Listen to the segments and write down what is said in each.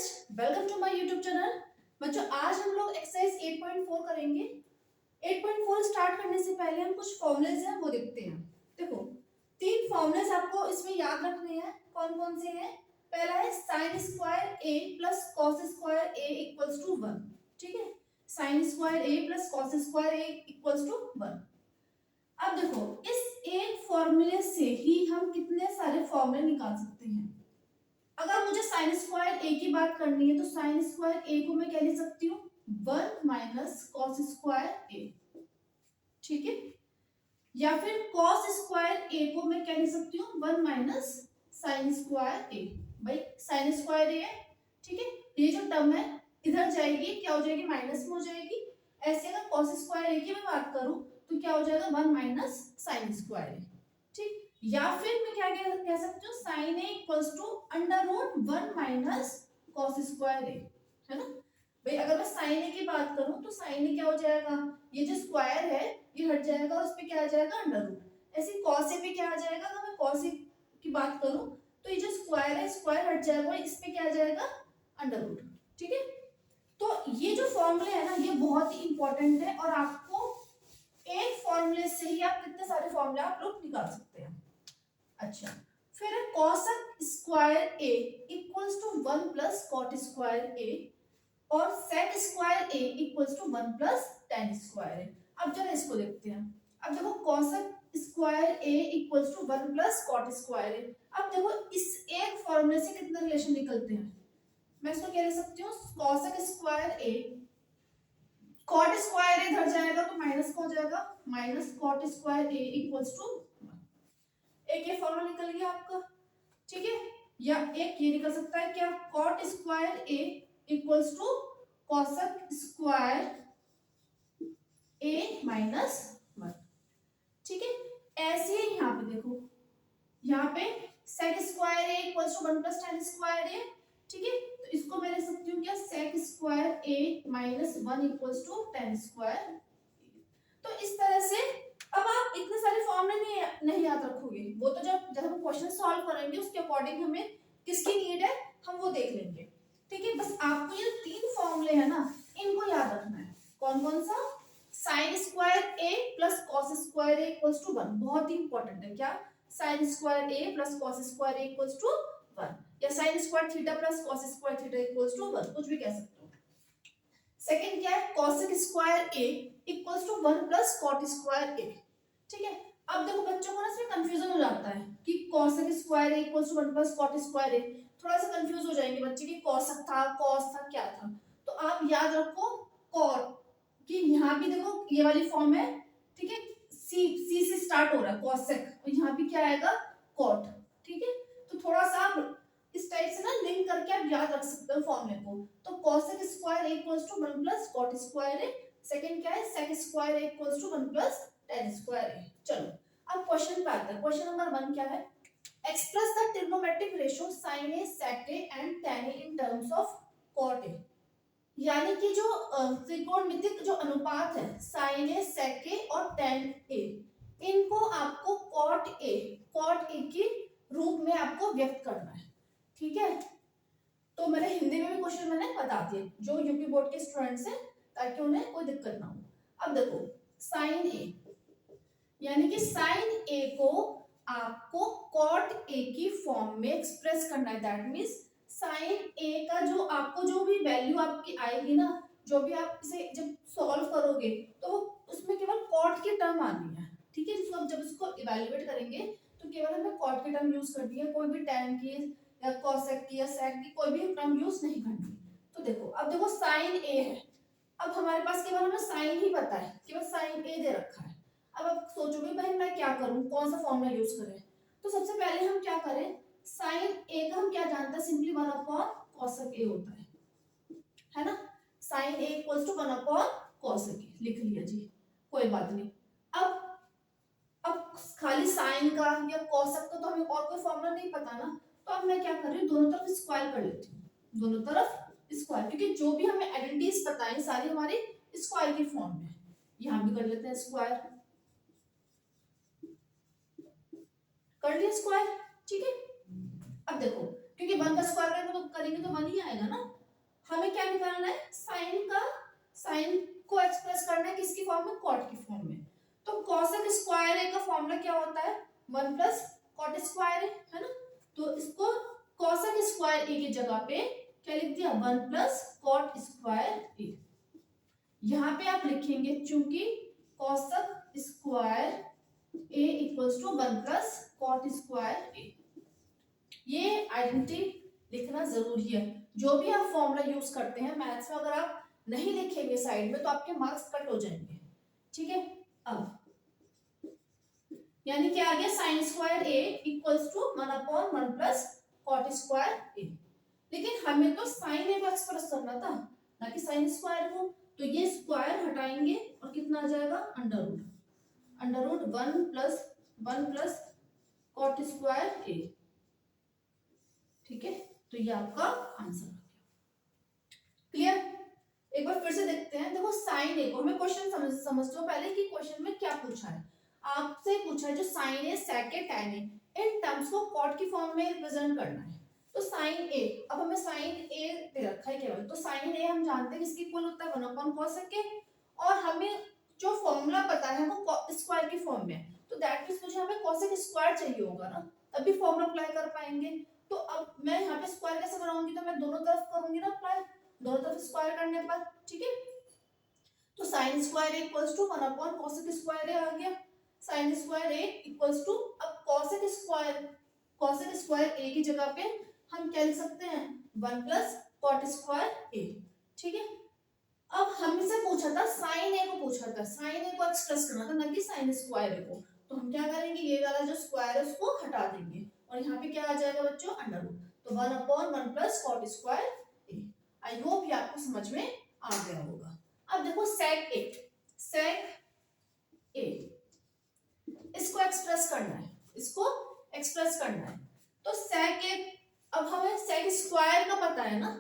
Friends, welcome to my YouTube channel. बच्चों, आज हम लोग एक्सरसाइज 8.4 करेंगे। 8.4 स्टार्ट करने से पहले हम कुछ फॉर्मूलेज हैं वो देखते हैं। देखो, तीन फॉर्मूलेज आपको इसमें याद रखने हैं। कौन कौन से हैं? पहला है sine square A plus cos square A equals to 1। ठीक है, sine square A plus cos square A equals to 1। अब देखो, इस एक फॉर्मूले से ही हम कितने सारे फॉर्मूले निकाल सकते हैं। अगर मुझे साइन स्क्वायर ए की बात करनी है तो साइन स्क्वायर ए को मैं क्या लिख सकती हूँ? 1 माइनस कॉस स्क्वायर ए। ठीक है, या फिर कॉस स्क्वायर ए को मैं क्या लिख सकती हूँ? 1 माइनस साइन स्क्वायर ए। भाई साइन स्क्वायर ए है, ठीक है, ये जो टर्म है इधर जाएगी, क्या हो जाएगी? माइनस में हो जाएगी। ऐसे अगर कॉस स्क्वायर ए की मैं बात करूं तो क्या हो जाएगा? 1 माइनस साइन स्क्वायर ए। ठीक, या फिर मैं क्या कह सकती हूँ? Sine A equals to under root 1 minus cos square A, है ना। भाई अगर मैं साइन ए की बात करूं तो साइन ए क्या हो जाएगा? ये जो स्क्वायर है ये हट जाएगा और उस पे क्या आ जाएगा? Under root. ऐसे कॉस ए पे क्या आ जाएगा? अगर मैं कॉस ए की बात करूं तो ये जो स्क्वायर है स्क्वायर हट जाएगा, इस पे क्या आ जाएगा? Under root. ठीक है, तो ये जो फॉर्मूले है ना ये बहुत ही इंपॉर्टेंट है और आपको एक फॉर्मूले से ही आप कितने सारे फॉर्मूले आप लोग निकाल सकते हैं। अच्छा, फिर cosec square A equals to 1 plus cot square A और sec square A equals to 1 plus tan square A. अब जरा इसको देखते हैं। अब देखो, cosec square A equals to 1 plus cot square A. अब देखो, इस एक फॉर्मूले से कितने रिलेशन निकलते हैं। मैं इसको क्या लिख सकती हूँ? Cosec square A, cot square A इधर जाएगा तो माइनस का हो जाएगा, minus cot square A equals to एक ये फॉर्मूला निकल गया आपका। ठीक है, या एक ये निकल सकता है क्या? Cot square A equals to cosec square A minus 1। ठीक है, ऐसे ही यहाँ पे देखो, यहाँ पे sec square A equals to 1 plus tan square A. ठीक है, तो इसको मैं लिख सकती हूँ क्या? Sec square A minus 1 equals to tan square. तो इस तरह से अब आप इतने सारे फॉर्मूले नहीं याद रखोगे, वो तो जब हम क्वेश्चन सॉल्व करेंगे उसके अकॉर्डिंग हमें किसकी नीड है हम वो देख लेंगे। ठीक है, बस आपको ये तीन फॉर्मूले है ना इनको याद रखना है। कौन कौन सा? Sine square A plus cos square A equals to 1, बहुत ही इंपॉर्टेंट है। क्या? Sine square A plus cos square A equals to 1, या sine square theta plus cos square theta equals to 1, कुछ भी कह सकते हो। सेकंड क्या है? Cosec square A equals to 1 plus cot square A. ठीक है, अब देखो बच्चों को ना इसमें कंफ्यूजन हो जाता है कि cosec square A equals to 1 plus cot square A. थोड़ा सा कंफ्यूज हो जाएंगे बच्चे कि कॉसेक था, कॉस था, क्या था। तो आप याद रखो कॉट कि यहाँ भी देखो ये वाली फॉर्म है। ठीक है, सी से स्टार्ट हो रहा है कॉसेक, और यहाँ भी क्या आएगा? कॉट। ठीक है, तो थोड़ा सा आप इस टाइप से ना लिंक करके आप याद रख सकते हो फॉर्मूले को। तो cosec square a equals to 1 plus cot square a। Second क्या है? sec square a equals to 1 plus tan square a। चलो अब क्वेश्चन पे आते हैं। क्वेश्चन नंबर 1 क्या है? Express the trigonometric ratio sin a sec a and tan a in terms of cot a। यानी कि जो त्रिकोणमितिक जो अनुपात है sin a sec a और tan a, इनको आपको cot a के रूप में आपको व्यक्त करना है। ठीक है, तो मैंने हिंदी में भी क्वेश्चन मैंने बता दिए जो यूपी बोर्ड के स्टूडेंट्स हैं ताकि उन्हें कोई दिक्कत ना हो। अब देखो, साइन ए यानी कि साइन ए को आपको कॉट ए की फॉर्म में एक्सप्रेस करना है। दैट मींस साइन ए का जो आपको जो भी वैल्यू आपकी आएगी ना, जो भी आप इसे जब सॉल्व करोगे तो उसमें केवल कॉट की टर्म आनी है। ठीक है, जिसको जब इसको इवैल्यूएट करेंगे तो केवल हमें कॉट की टर्म यूज करनी है, कोई भी tan की या cosec की या sec की कोई भी टर्म यूज नहीं करनी। तो देखो, अब देखो साइन ए है, अब हमारे पास केवल हमें साइन ही पता है, केवल साइन ए दे रखा है। अब आप सोचोगे भाई मैं क्या करूं, कौन सा फॉर्मूला यूज करें। तो सबसे पहले हम क्या करें, साइन ए का हम क्या जानते हैं? सिंपली 1 अपॉन cosec ए होता है ना। Sine A equals to 1 upon cosec a लिख लिया जी, कोई बात नहीं। अब खाली साइन का या cosec का तो हमें और कोई फॉर्मूला नहीं पता ना, तो अब मैं क्या कर रही हूँ, दोनों तरफ स्क्वायर कर लेती हूँ, दोनों तरफ स्क्वायर, क्योंकि जो भी हमें आइडेंटिटीज पता है सारी हमारी स्क्वायर की फॉर्म में। यहाँ भी कर लेते हैं स्क्वायर, कर लिया स्क्वायर। ठीक है, अब देखो क्योंकि क्योंकि 1 का स्क्वायर करेंगे तो 1 ही आएगा ना। हमें क्या निकालना है, साइन को एक्सप्रेस करना है किसकी फॉर्म में, कॉट की फॉर्म में। तो कोसेक स्क्वायर ए का फॉर्मूला क्या होता है, 1 प्लस कॉट स्क्वायर है ना। तो इसको कोसेक स्क्वायर ए की जगह पे क्या लिख दिया, 1 प्लस कॉट स्क्वायर ए। यहाँ पे आप लिखेंगे चूंकि cosec square A equals to 1 plus cot square A. ये आइडेंटिटी लिखना जरूरी है। जो भी आप फॉर्मूला यूज करते हैं मैथ्स में, अगर आप नहीं लिखेंगे साइड में तो आपके मार्क्स कट हो जाएंगे, ठीक है। अब यानी क्या आ गया, sine square A equals to 1 upon 1 plus cot square A. लेकिन हमें तो साइन ए को एक्सप्रेस करना था, ना कि साइन स्क्वायर को। तो ये स्क्वायर हटाएंगे और कितना आ जाएगा, under root 1 plus cot square A, ठीक है। तो ये आपका आंसर आ गया। क्लियर। एक बार फिर से देखते हैं। देखो साइन ए को हमें क्वेश्चन समझते हो पहले कि क्वेश्चन में क्या पूछा है। आपसे पूछा है जो sine a sec a tan a, in terms को कॉट की फॉर्म में रिप्रेजेंट करना है। तो साइन ए, अब हमें साइन ए दे रखा है केवल, तो साइन ए हम जानते हैं किसकी इक्वल होता है, 1 अपॉन कोसेक ए। और हमें जो फॉर्मूला पता है वो स्क्वायर की फॉर्म में है, तो दैट मींस मुझे हमें कोसेक स्क्वायर चाहिए होगा ना, तभी फॉर्मूला अप्लाई कर पाएंगे। तो अब मैं यहाँ पे स्क्वायर कैसे बनाऊंगी, तो मैं दोनों तरफ करूंगी ना अप्लाई, दोनों तरफ स्क्वायर करने पर, ठीक है। तो sine square A equals to 1 upon cosec square A आ गया। Sine square A equals to, अब कोसेक स्क्वायर ए की जगह पे हम क्या लिख सकते हैं, 1 प्लस कॉट स्क्वायर ए, ठीक है। अब हमसे पूछा था साइन ए को, पूछा था साइन ए को एक्सप्रेस करना था, ना कि साइन स्क्वायर ए को। तो हम क्या करेंगे, ये वाला जो स्क्वायर है उसको हटा देंगे और यहाँ पे क्या आ जाएगा बच्चों, अंडर रूट। तो 1 upon 1 plus cot square a. I hope ये आपको समझ में आ गया होगा। अब देखो सेक ए, इसको एक्सप्रेस करना है, तो सेक ए, अब हमें सेक स्क्वायर का पता है ना,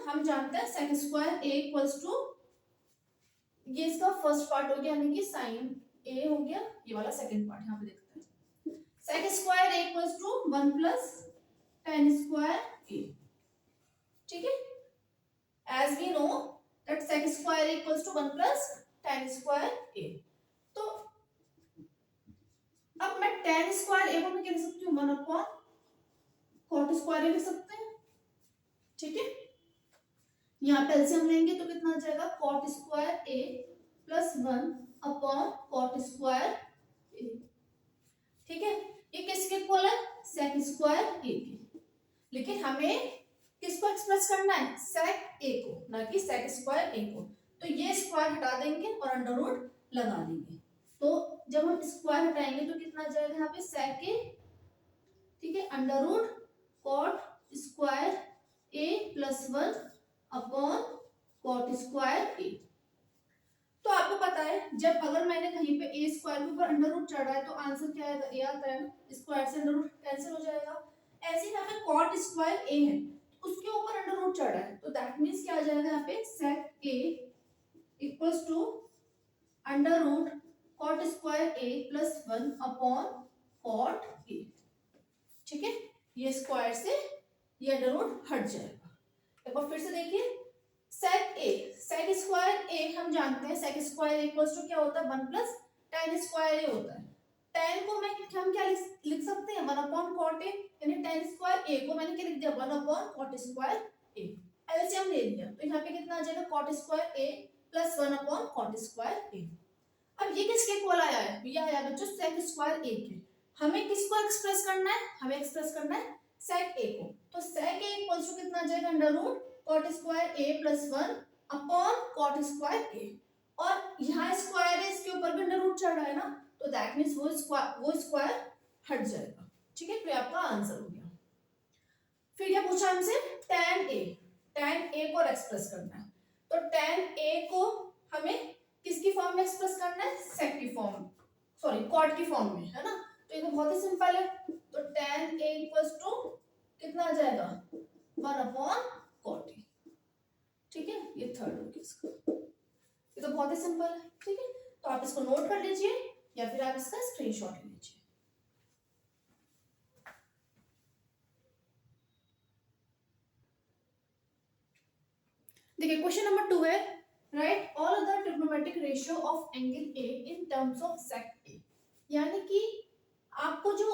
हम जानते हैं sec square A equals to, ये इसका फर्स्ट पार्ट हो गया यानी कि साइन ए हो गया, ये वाला सेकंड पार्ट यहाँ पे देखते हैं। Sec square A equals to 1 plus tan square A, ठीक है। As we know that sec square A equals to 1 plus tan square A. तो अब मैं tan स्क्वायर ए को मैं क्या लिख सकती हूँ, 1 अपॉन कॉट स्क्वायर ए लिख सकते हैं, ठीक है। यहाँ पे एलसीएम लेंगे तो कितना आ जाएगा, cot square A plus 1 upon cot square A, ठीक है। ये किसके इक्वल है, सेक स्क्वायर ए के। लेकिन हमें किसको एक्सप्रेस करना है, सेक ए को, ना कि सेक स्क्वायर ए को। तो ये स्क्वायर हटा देंगे और अंडर रूट लगा देंगे। तो जब हम स्क्वायर हटाएंगे तो कितना आ जाएगा यहाँ पे, सेक ए, ठीक है, under root cot square A plus 1 upon cot square A. तो आपको पता है जब अगर मैंने कहीं पे ए स्क्वायर के ऊपर अंडर रूट चढ़ा है तो आंसर क्या आएगा, ए आता है, स्क्वायर से अंडर रूट कैंसिल हो जाएगा। ऐसे ही यहाँ पे कॉट स्क्वायर ए है, उसके ऊपर अंडर रूट चढ़ा है, तो दैट मींस क्या आ जाएगा यहाँ पे, sec A equals to under root cot square A plus 1 upon cot A, ठीक है। ये स्क्वायर से ये अंडर रूट हट जाएगा। एक बार फिर से देखिए, सेक स्क्वायर ए हम जानते हैं, सेक स्क्वायर इक्वल्स टू क्या होता है, 1 प्लस tan स्क्वायर ए होता है। tan को हम क्या लिख सकते हैं, 1 अपॉन कॉट ए, यानी tan स्क्वायर ए को मैंने क्या लिख दिया, 1 अपॉन कॉट स्क्वायर ए। एलसीएम ले लिया तो यहाँ पे कितना आ जाएगा, cot square A plus 1 upon cot square A. अब ये किसके इक्वल आया है, ये आया बच्चों सेक स्क्वायर ए के। हमें किसको एक्सप्रेस करना है, हमें एक्सप्रेस करना है सेक ए को। तो सेक ए इक्वल्स टू कितना आ जाएगा, under root cot square A plus 1 upon cot square A. और यहाँ स्क्वायर है, इसके ऊपर भी अंडर रूट चढ़ रहा है ना, तो दैट मींस वो स्क्वायर हट जाएगा, ठीक है। तो आपका आंसर हो गया। फिर क्या पूछा हमसे, tan ए को एक्सप्रेस करना है। तो tan ए को हमें किसकी फॉर्म में एक्सप्रेस करना है, सेक की फॉर्म, सॉरी कॉट की फॉर्म में, है ना। तो ये तो बहुत ही सिंपल है। तो tan ए इक्वल्स टू कितना आ जाएगा, 1 अपॉन कॉट ए, ठीक है। ये थर्ड हो गया इसका। ये तो बहुत ही सिंपल है, ठीक है। तो आप इसको नोट कर लीजिए या फिर आप इसका स्क्रीनशॉट ले लीजिए। देखिए क्वेश्चन नंबर 2 है, write all other trigonometric ratio of angle A in terms of sec A. यानी कि आपको जो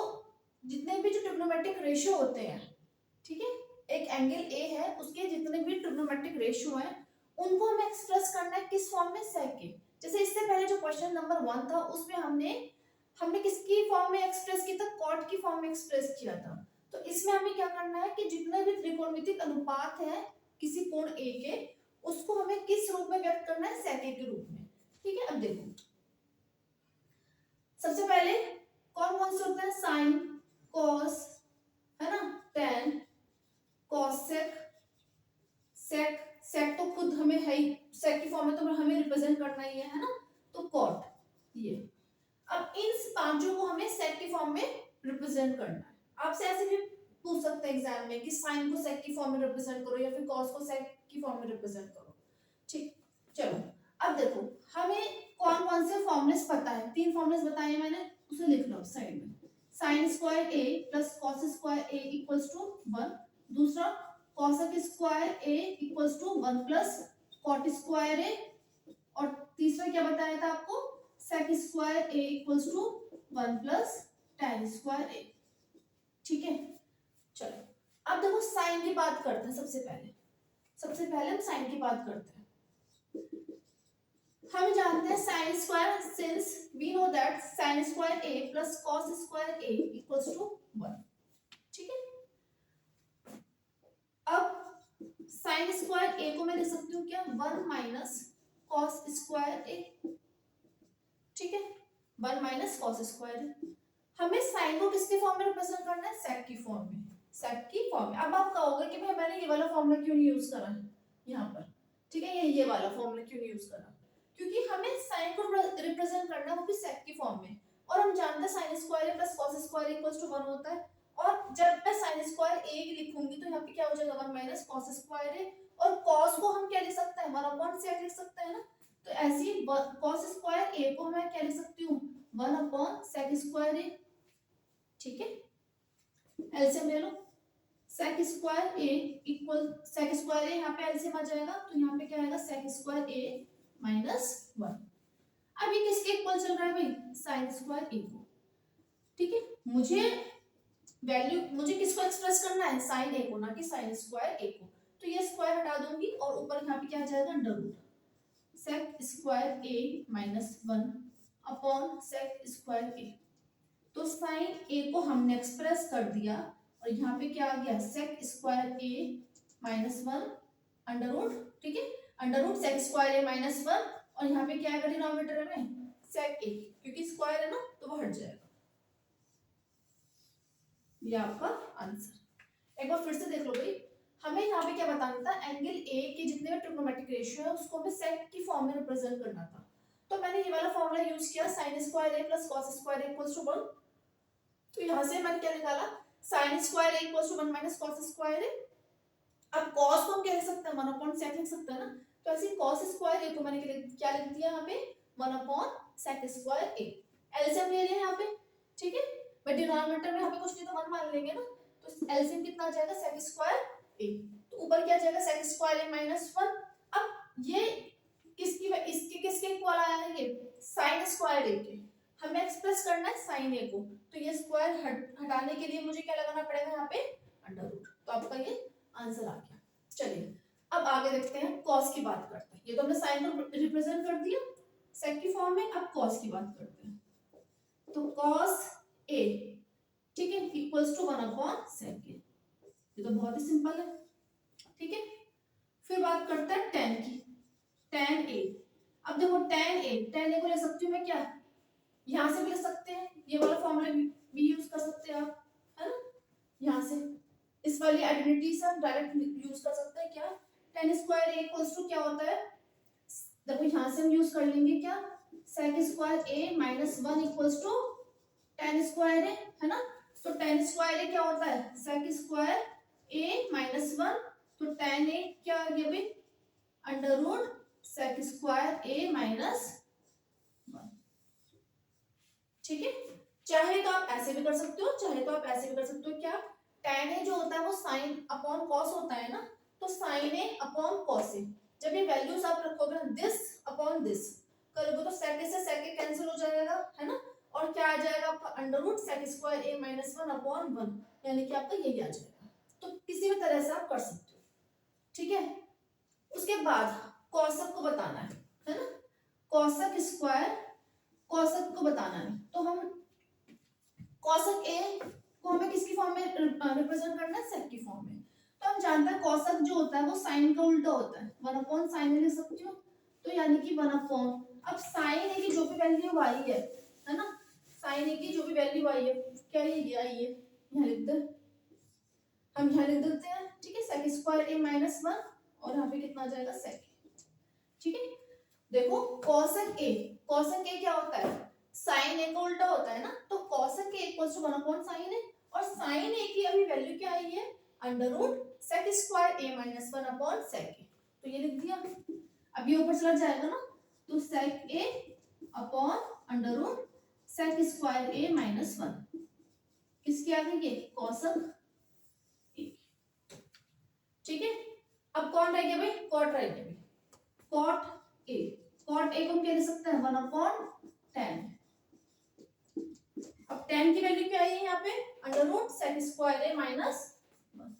जितने भी जो ट्रिग्नोमेट्रिक रेशियो होते हैं, ठीक है, एक एंगल ए है उसके जितने भी ट्रिग्नोमेट्रिक रेशियो हैं उनको हमें एक्सप्रेस करना है किस फॉर्म में, सेक के। जैसे इससे पहले जो क्वेश्चन नंबर 1 था उसमें हमने किसकी फॉर्म में एक्सप्रेस किया था, कॉट की फॉर्म में एक्सप्रेस किया था। तो इसमें हमें क्या करना है कि जितने भी त्रिकोणमितिक अनुपात है किसी कोण ए के, उसको हमें किस रूप में व्यक्त करना है, सेक ए के रूप में। ठीक है, अब देखो सबसे पहले कौन कौन से होते हैं, साइन, कॉस, है ना, टेन, कॉसेक, सेक, सेक तो खुद हमें है ही, सेक की फॉर्म में तो हमें रिप्रेजेंट करना ही है ना, तो कॉट। ये अब इन पांचों को हमें सेक की फॉर्म में रिप्रेजेंट करना है। आपसे ऐसे भी पूछ सकते हैं एग्जाम में कि साइन को सेक की फॉर्म में रिप्रेजेंट करो या फिर कॉस को सेक की फॉर्म में रिप्रेजेंट करो। ठीक, चलो अब देखो हमें कौन कौन से फॉर्मूलेस पता है, 3 फॉर्मूलेस बताए हैं मैंने, उसे लिख लो साइड में। Sine square A plus cos square A equals to 1, दूसरा cosec square A equals to 1 plus cot square A, और तीसरा क्या बताया था आपको, sec square A equals to 1 plus tan square A. ठीक है, चलो अब देखो साइन की बात करते हैं। सबसे पहले हम साइन की बात करते हैं। हम जानते हैं sine square, since we know that sine square A plus cos square A equals to 1। ठीक है, अब साइन स्क्वायर ए को मैं लिख सकती हूँ क्या, 1 माइनस कॉस स्क्वायर ए। ठीक है, 1 माइनस कॉस स्क्वायर ए। हमें साइन को किसके फॉर्म में रिप्रेजेंट करना है, सेक की फॉर्म में, सेक की फॉर्म में। अब आप कहोगे कि भाई मैंने ये वाला फॉर्मूला क्यों नहीं यूज करा यहाँ पर, ठीक है, ये वाला फॉर्मूला क्यों नहीं यूज करा, क्योंकि हमें साइन को रिप्रेजेंट करना है वो भी सेक की फॉर्म में, और हम जानते हैं sine square plus cos square equals to 1 होता है, और जब मैं साइन स्क्वायर ए लिखूंगी तो यहाँ पे क्या हो जाएगा, 1 माइनस कॉस स्क्वायर ए, और कॉस को हम क्या लिख सकते हैं, 1 अपॉन सेक लिख सकते हैं ना। तो ऐसी कॉस स्क्वायर ए को मैं क्या लिख सकती हूँ, 1 अपॉन सेक स्क्वायर ए। ठीक है, एलसीएम ले लो, सेक स्क्वायर ए इक्वल सेक स्क्वायर ए, यहाँ पे एलसीएम आ जाएगा तो यहाँ पे क्या आएगा, सेक स्क्वायर ए माइनस 1। अब ये किसके इक्वल चल रहा है भाई, साइन स्क्वायर ए को। ठीक है, मुझे किसको एक्सप्रेस करना है, साइन ए को, ना कि साइन स्क्वायर ए को। तो ये स्क्वायर हटा दूंगी और ऊपर यहाँ पे क्या आ जाएगा, under root sec square A minus 1 upon sec square A. तो साइन ए को हमने एक्सप्रेस कर दिया और यहाँ पे क्या आ गया, सेक स्क्वायर ए माइनस 1 अंडर रूट। ठीक है, अंडर रूट सेक स्क्वायर ए माइनस 1, और यहाँ पे क्या आएगा डिनोमिनेटर में, सेक ए, क्योंकि स्क्वायर है ना तो वो हट जाएगा। ये आपका आंसर। एक बार फिर से देख लो भाई, हमें यहाँ पे क्या बताना था, एंगल ए के जितने भी ट्रिग्नोमेट्रिक रेशियो है उसको हमें सेक की फॉर्म में रिप्रेजेंट करना था। तो मैंने ये वाला फॉर्मूला यूज किया, sine square A plus cos square A equals to 1। तो यहाँ से मैंने क्या निकाला, sine square A equals to 1 minus cos square A. अब कॉस को हम क्या लिख सकते हैं, 1 अपॉन सेक लिख सकते हैं ना। तो ऐसे कॉस स्क्वायर ए को मैंने क्या लिख दिया यहाँ पे, 1 अपॉन सेक स्क्वायर ए। एलसीएम ले लिया यहाँ पे। ठीक है, बट डिनोमिनेटर में यहाँ पे कुछ नहीं तो 1 मान लेंगे ना, तो एलसीएम कितना आ जाएगा, सेक स्क्वायर ए। तो ऊपर क्या आ जाएगा, सेक स्क्वायर ए माइनस 1। अब ये इसके किसके इक्वल आया है, ये साइन स्क्वायर ए के। हमें एक्सप्रेस करना है साइन ए को, तो ये स्क्वायर हटाने के लिए मुझे क्या लगाना पड़ेगा यहाँ पे, अंडर रूट। तो आपका ये आंसर आ गया। चलिए अब आगे देखते हैं, कॉस की बात करते हैं। ये तो हमने साइन को रिप्रेजेंट कर दिया सेक की फॉर्म में, अब कॉस की बात करते हैं। तो कॉस ए, ठीक है, इक्वल्स टू 1 अपॉन सेक ए। ये तो बहुत ही सिंपल है। ठीक है, फिर बात करते हैं टेन की, टेन ए। अब देखो टेन ए को ले सकती हूँ मैं क्या, यहाँ से भी ले सकते हैं, ये वाला फॉर्मूला भी यूज कर सकते हैं आप, है ना। यहाँ से इस वाली आइडेंटिटी से हम डायरेक्ट यूज कर सकते हैं क्या, tan square A equals to क्या होता है, देखो यहाँ से हम यूज कर लेंगे क्या, sec square A minus 1 equals to tan square A, है ना। तो टेन स्क्वायर ए क्या होता है, सेक स्क्वायर ए माइनस 1, तो टेन ए क्या आ गया भाई, अंडर रूट सेक स्क्वायर ए माइनस 1। ठीक है, चाहे तो आप ऐसे भी कर सकते हो, चाहे तो आप ऐसे भी कर सकते हो। क्या, tan ए जो होता है वो साइन अपॉन कॉस होता है ना, तो sign A upon cos A, जब ये वैल्यूज आप रखोगे ना दिस अपॉन दिस करोगे तो sec से sec कैंसिल हो जाएगा, है ना, और क्या आ जाएगा आपका अंडर रूट सेक स्क्वायर ए माइनस 1 अपॉन 1, यानी कि आपका यही आ जाएगा। तो किसी भी तरह से आप कर सकते हो, ठीक है। उसके बाद कौसक को बताना है ना, कौसक स्क्वायर कौसक को बताना है, तो हम कौसक ए को हमें किसकी फॉर्म में रिप्रेजेंट करना है, सेक की फॉर्म में। तो हम जानते हैं कौसक जो होता है वो साइन का उल्टा होता है, 1 अपॉन साइन लिख सकती हूँ, तो यानी कि 1 अपॉन, अब साइन ए की जो भी वैल्यू आई है ना, साइन ए की जो भी वैल्यू आई है, क्या ये आई है, यहाँ लिख दे, हम यहाँ लिख देते हैं, ठीक है, सेक स्क्वायर ए माइनस 1 और यहाँ पे कितना आ जाएगा सेक, ठीक है। देखो कौसक ए क्या होता है, साइन ए का उल्टा होता है ना, तो कौसक ए इक्वल्स टू 1 अपॉन साइन ए, और साइन ए की अभी वैल्यू क्या आई है, अंडर रूट सेक स्क्वायर ए माइनस 1 अपॉन सेक ए, तो ये लिख दिया। अब ये ऊपर चला जाएगा ना, तो sec A upon under root sec square A minus 1, किसके आ गई ये, कौसक ए, ठीक है। अब कौन रह गया भाई, कॉट रह गया, कॉट ए को हम क्या लिख सकते हैं, 1 अपॉन tan, अब tan की वैल्यू क्या आई है यहाँ पे, अंडर रूट सेक स्क्वायर ए माइनस 1,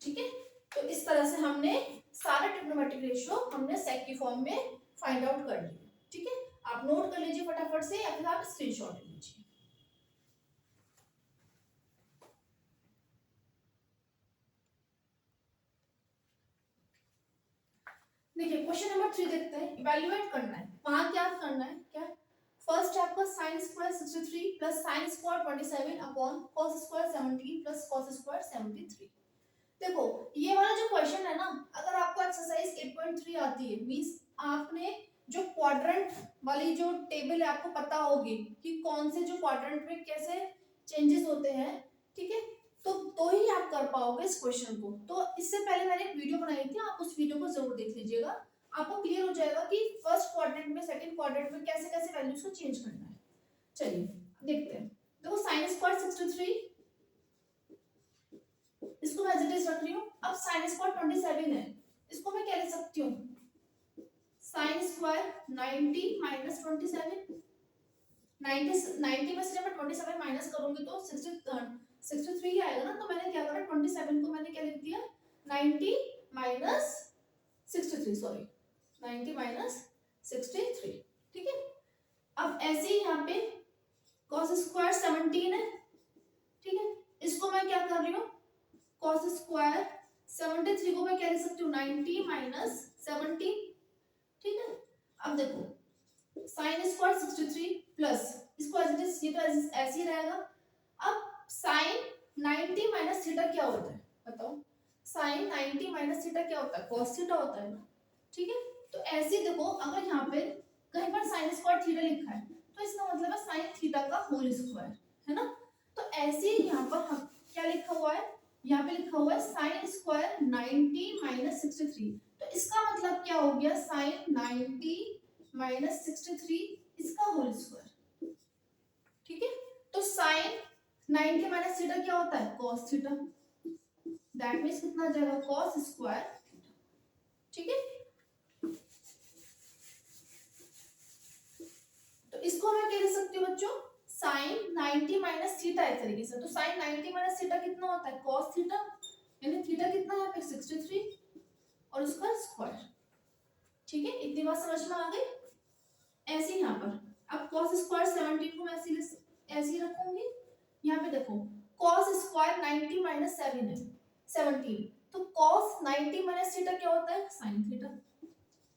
ठीक है। तो इस तरह से हमने सारे ट्रिग्नोमेट्रिक रेशियो हमने सेक की फॉर्म में फाइंड आउट कर लिए, ठीक है। आप नोट कर लीजिए फटाफट से या फिर आप स्क्रीनशॉट ले लीजिए। देखिए क्वेश्चन नंबर 3 देखते हैं, इवैल्यूएट करना है, वहां क्या करना है, क्या फर्स्ट है आपका sin square 63 plus sin square 27 upon cos square 17 plus cos square 73। देखो ये वाला जो क्वेश्चन है ना, अगर आपको एक्सरसाइज 8.3 आती है, मींस आपने जो क्वाड्रेंट वाली जो टेबल है आपको पता होगी कि कौन से जो क्वाड्रेंट में कैसे चेंजेस होते हैं, ठीक है, तो ही आप कर पाओगे इस क्वेश्चन को। तो इससे पहले मैंने एक वीडियो बनाई थी, आप उस वीडियो को जरूर देख लीजिएगा, आपको क्लियर हो जाएगा कि फर्स्ट क्वाड्रेंट में सेकंड क्वाड्रेंट में कैसे कैसे वैल्यूज को चेंज करना है। चलिए देखते हैं। देखो sin स्क्वायर 63, इसको मैं एज इट इज रख रही हूँ। अब sin स्क्वायर 27 है, इसको मैं क्या लिख सकती हूँ, sin स्क्वायर 90 माइनस 27, 90 में से जब मैं 27 माइनस करूंगी तो 63 ही आएगा ना, तो मैंने क्या करा 27 को मैंने क्या लिख दिया 90 माइनस 63, सॉरी 90 माइनस 63, ठीक है। अब ऐसे ही यहाँ पे cos स्क्वायर 17 है, ठीक है, इसको मैं क्या कर रही हूँ cos स्क्वायर 73 को मैं क्या लिख सकती हूँ 90 माइनस 17, ठीक है। अब देखो sin स्क्वायर 63 प्लस इसको ये तो ऐसे ही रहेगा। अब sin 90 माइनस थीटा क्या होता है बताओ, sin 90 माइनस थीटा क्या होता है, cos थीटा होता है ना, ठीक है। तो ऐसे ही देखो अगर यहाँ पे कहीं पर sin स्क्वायर थीटा लिखा है तो इसका मतलब है sin थीटा का होल स्क्वायर, है ना। तो ऐसे ही यहाँ पर हम क्या लिखा हुआ है, यहाँ पे लिखा हुआ है sin स्क्वायर 90 माइनस 63, तो इसका मतलब क्या हो गया sin 90 माइनस 63 इसका होल स्क्वायर, ठीक है। तो sin 90 माइनस थीटा क्या होता है cos थीटा, दैट मींस कितना आ जाएगा cos स्क्वायर, ठीक है। तो इसको मैं क्या लिख सकती हूँ बच्चों sin 90 माइनस थीटा एक तरीके से, तो sin 90 माइनस थीटा कितना होता है cos थीटा, यानी थीटा कितना है यहाँ पे 63 और उसका स्क्वायर, ठीक है। इतनी बात समझ में आ गई। ऐसे यहाँ पर अब cos स्क्वायर 17 को मैं ऐसे ही रखूंगी, यहाँ पे देखो cos स्क्वायर 90 माइनस 7 है 17, तो cos 90 माइनस थीटा क्या होता है sin थीटा,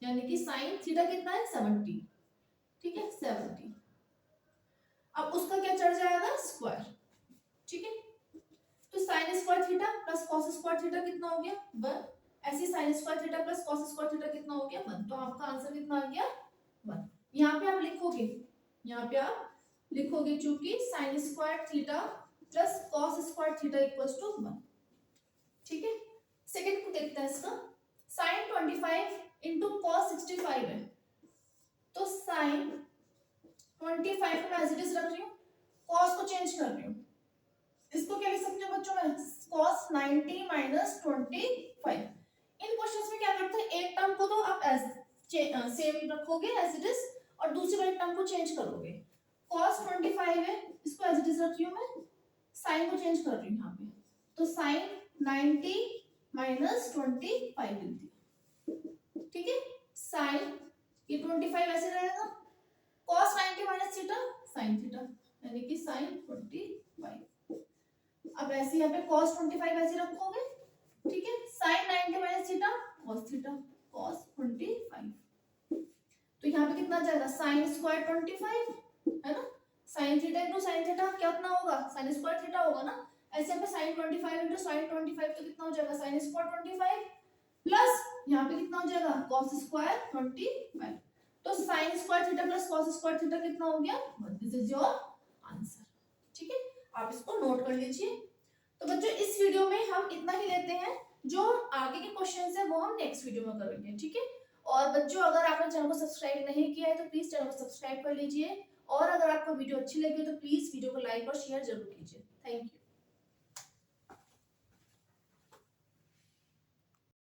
यानी कि sin थीटा कितना है 70, ठीक है 70। अब उसका क्या चढ़ जाएगा स्क्वायर, ठीक है। तो sin square theta plus cos square theta कितना हो गया 1, ऐसे sin square theta plus cos square theta कितना हो गया 1, तो आपका आंसर कितना आ गया 1। यहाँ पे आप लिखोगे, यहाँ पे आप लिखोगे चूंकि sin square theta plus cos square theta equals to 1, ठीक है। सेकंड को देखते हैं इसका, sin 25 इंटू cos 65 है, तो sin 25 को मैं एज इट इज रख रही हूँ, cos को चेंज कर रही हूँ, इसको क्या लिख सकते हो बच्चों में, cos 90 माइनस 25। इन क्वेश्चंस में क्या करते हैं, एक टर्म को तो आप सेम रखोगे एज इट इज, और दूसरी वाले टर्म को चेंज करोगे। cos 25 है, इसको एज इट इज रख रही हूं मैं, साइन को चेंज कर रही हूँ यहाँ पे, तो साइन 90 माइनस 25 लिखती हूँ, ठीक है। साइन ये 25 ऐसे रहेगा, cos 90 minus theta sine theta, यानी कि साइन 25। अब ऐसे यहाँ पे cos 25 ऐसे रखोगे, ठीक है। साइन 90 माइनस थीटा cos थीटा, cos 25। तो यहाँ पे कितना जाएगा, साइन स्क्वायर 25 है ना, sine theta into sine theta कितना होगा, साइन स्क्वायर थीटा होगा ना। ऐसे यहाँ पे साइन 25 इंटू साइन 25 तो कितना हो जाएगा, साइन स्क्वायर 25 प्लस यहाँ पे कितना हो जाएगा, cos स्क्वायर 25। तो sine square theta plus cos square theta कितना हो गया, दिस इज योर आंसर, ठीक है। आप इसको नोट कर लीजिए। तो बच्चों इस वीडियो में हम इतना ही लेते हैं, जो आगे के क्वेश्चंस है वो हम नेक्स्ट वीडियो में करेंगे, ठीक है। और बच्चों अगर आपने चैनल को सब्सक्राइब नहीं किया है तो प्लीज चैनल को सब्सक्राइब कर लीजिए, और अगर आपको वीडियो अच्छी लगी तो प्लीज वीडियो को लाइक और शेयर जरूर कीजिए। Thank you.